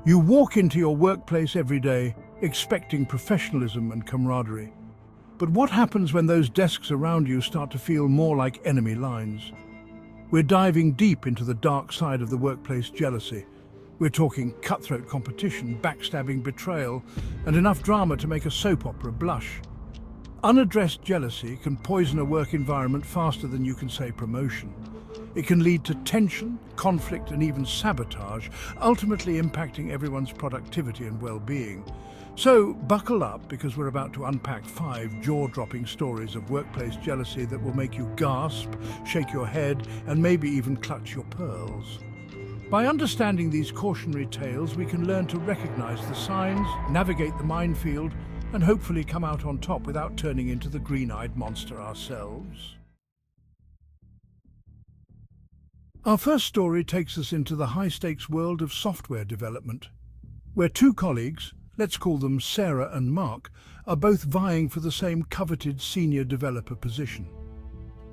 You walk into your workplace every day expecting professionalism and camaraderie. But what happens when those desks around you start to feel more like enemy lines? We're diving deep into the dark side of the workplace jealousy. We're talking cutthroat competition, backstabbing, betrayal, and enough drama to make a soap opera blush. Unaddressed jealousy can poison a work environment faster than you can say promotion. It can lead to tension, conflict, and even sabotage, ultimately impacting everyone's productivity and well-being. So buckle up, because we're about to unpack 5 jaw-dropping stories of workplace jealousy that will make you gasp, shake your head, and maybe even clutch your pearls. By understanding these cautionary tales, we can learn to recognize the signs, navigate the minefield, and hopefully come out on top without turning into the green-eyed monster ourselves. Our first story takes us into the high-stakes world of software development, where 2 colleagues, let's call them Sarah and Mark, are both vying for the same coveted senior developer position.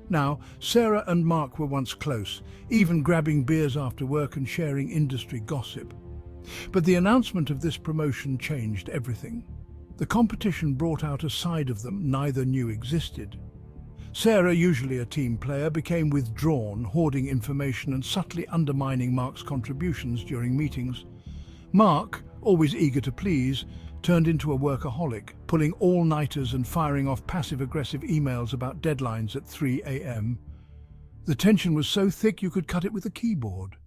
Now, Sarah and Mark were once close, even grabbing beers after work and sharing industry gossip. But the announcement of this promotion changed everything. The competition brought out a side of them neither knew existed. Sarah, usually a team player, became withdrawn, hoarding information and subtly undermining Mark's contributions during meetings. Mark, always eager to please, turned into a workaholic, pulling all-nighters and firing off passive-aggressive emails about deadlines at 3 a.m. The tension was so thick you could cut it with a keyboard.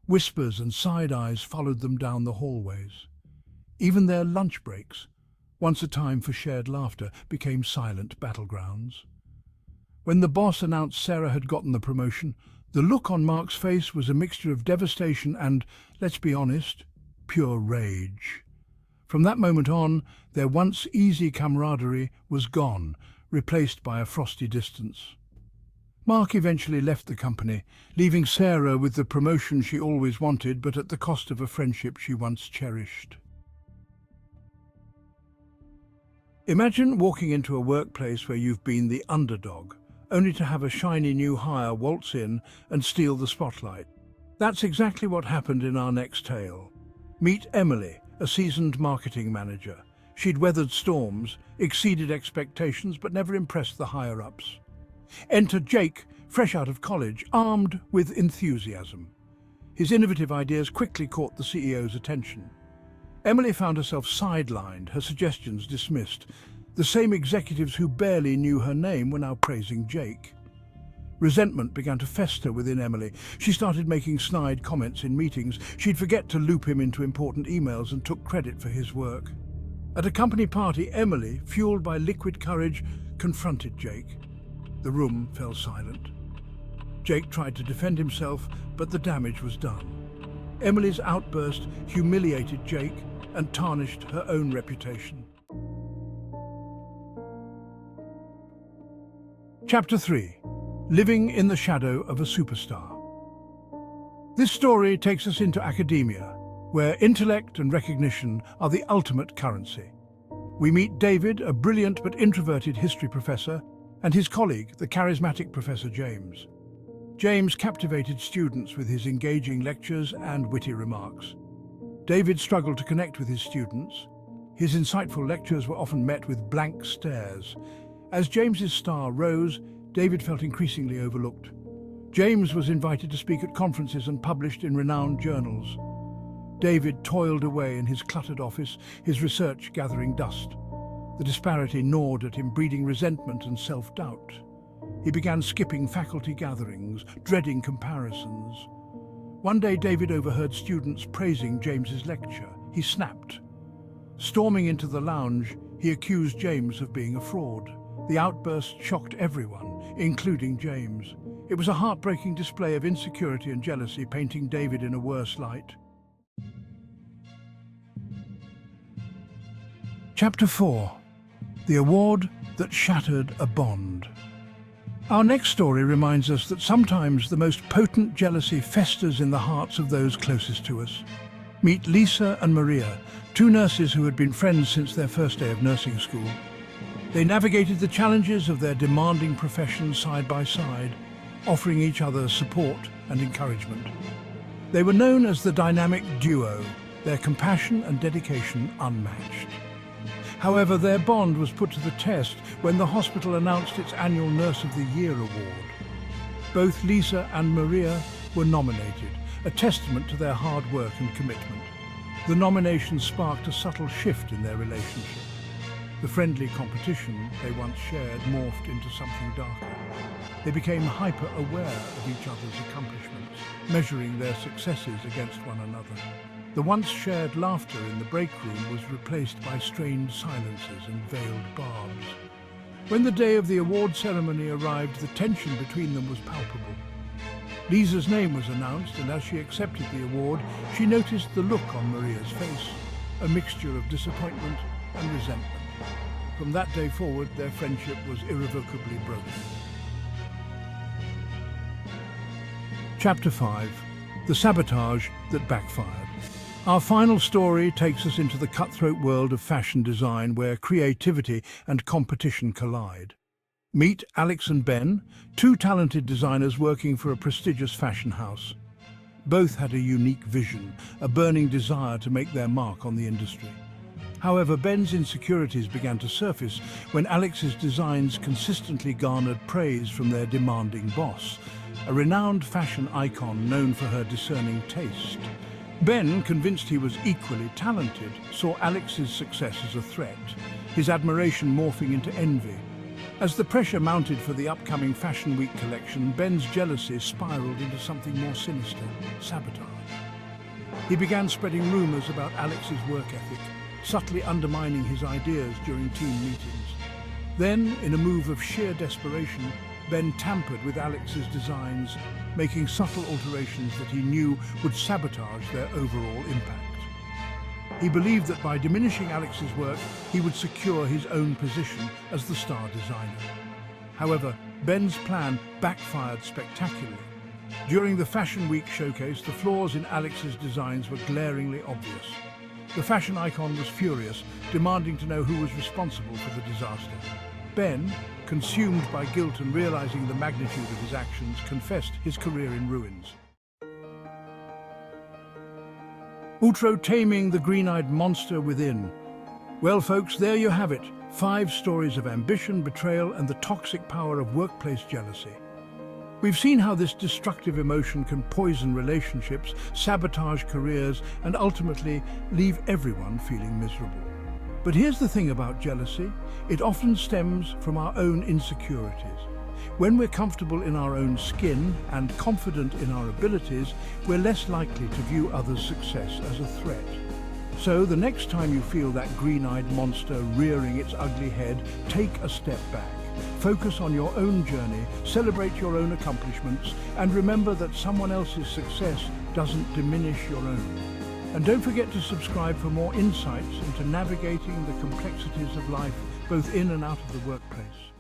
Whispers and side-eyes followed them down the hallways. Even their lunch breaks, once a time for shared laughter, became silent battlegrounds. When the boss announced Sarah had gotten the promotion, the look on Mark's face was a mixture of devastation and, let's be honest, pure rage. From that moment on, their once easy camaraderie was gone, replaced by a frosty distance. Mark eventually left the company, leaving Sarah with the promotion she always wanted, but at the cost of a friendship she once cherished. Imagine walking into a workplace where you've been the underdog, only to have a shiny new hire waltz in and steal the spotlight. That's exactly what happened in our next tale. Meet Emily, a seasoned marketing manager. She'd weathered storms, exceeded expectations, but never impressed the higher-ups. Enter Jake, fresh out of college, armed with enthusiasm. His innovative ideas quickly caught the CEO's attention. Emily found herself sidelined, her suggestions dismissed. The same executives who barely knew her name were now praising Jake. Resentment began to fester within Emily. She started making snide comments in meetings. She'd forget to loop him into important emails and took credit for his work. At a company party, Emily, fueled by liquid courage, confronted Jake. The room fell silent. Jake tried to defend himself, but the damage was done. Emily's outburst humiliated Jake and tarnished her own reputation. Chapter 3. Living in the shadow of a superstar. This story takes us into academia, where intellect and recognition are the ultimate currency. We meet David, a brilliant but introverted history professor, and his colleague, the charismatic Professor James. James captivated students with his engaging lectures and witty remarks. David struggled to connect with his students. His insightful lectures were often met with blank stares. As James's star rose, David felt increasingly overlooked. James was invited to speak at conferences and published in renowned journals. David toiled away in his cluttered office, his research gathering dust. The disparity gnawed at him, breeding resentment and self-doubt. He began skipping faculty gatherings, dreading comparisons. One day, David overheard students praising James's lecture. He snapped. Storming into the lounge, he accused James of being a fraud. The outburst shocked everyone, including James. It was a heartbreaking display of insecurity and jealousy, painting David in a worse light. Chapter 4. The award that shattered a bond. Our next story reminds us that sometimes the most potent jealousy festers in the hearts of those closest to us. Meet Lisa and Maria, 2 nurses who had been friends since their first day of nursing school. They navigated the challenges of their demanding profession side by side, offering each other support and encouragement. They were known as the dynamic duo, their compassion and dedication unmatched. However, their bond was put to the test when the hospital announced its annual Nurse of the Year award. Both Lisa and Maria were nominated, a testament to their hard work and commitment. The nomination sparked a subtle shift in their relationship. The friendly competition they once shared morphed into something darker. They became hyper-aware of each other's accomplishments, measuring their successes against one another. The once shared laughter in the break room was replaced by strained silences and veiled barbs. When the day of the award ceremony arrived, the tension between them was palpable. Lisa's name was announced, and as she accepted the award, she noticed the look on Maria's face, a mixture of disappointment and resentment. From that day forward, their friendship was irrevocably broken. Chapter 5. The Sabotage That Backfired. Our final story takes us into the cutthroat world of fashion design where creativity and competition collide. Meet Alex and Ben, two talented designers working for a prestigious fashion house. Both had a unique vision, a burning desire to make their mark on the industry. However, Ben's insecurities began to surface when Alex's designs consistently garnered praise from their demanding boss, a renowned fashion icon known for her discerning taste. Ben, convinced he was equally talented, saw Alex's success as a threat, his admiration morphing into envy. As the pressure mounted for the upcoming Fashion Week collection, Ben's jealousy spiraled into something more sinister: sabotage. He began spreading rumors about Alex's work ethic, subtly undermining his ideas during team meetings. Then, in a move of sheer desperation, Ben tampered with Alex's designs, making subtle alterations that he knew would sabotage their overall impact. He believed that by diminishing Alex's work, he would secure his own position as the star designer. However, Ben's plan backfired spectacularly. During the Fashion Week showcase, the flaws in Alex's designs were glaringly obvious. The fashion icon was furious, demanding to know who was responsible for the disaster. Ben, consumed by guilt and realizing the magnitude of his actions, confessed his career in ruins. Outro: Taming the Green-Eyed Monster Within. Well, folks, there you have it. 5 stories of ambition, betrayal, and the toxic power of workplace jealousy. We've seen how this destructive emotion can poison relationships, sabotage careers, and ultimately leave everyone feeling miserable. But here's the thing about jealousy: it often stems from our own insecurities. When we're comfortable in our own skin and confident in our abilities, we're less likely to view others' success as a threat. So the next time you feel that green-eyed monster rearing its ugly head, take a step back. Focus on your own journey, celebrate your own accomplishments, and remember that someone else's success doesn't diminish your own. And don't forget to subscribe for more insights into navigating the complexities of life, both in and out of the workplace.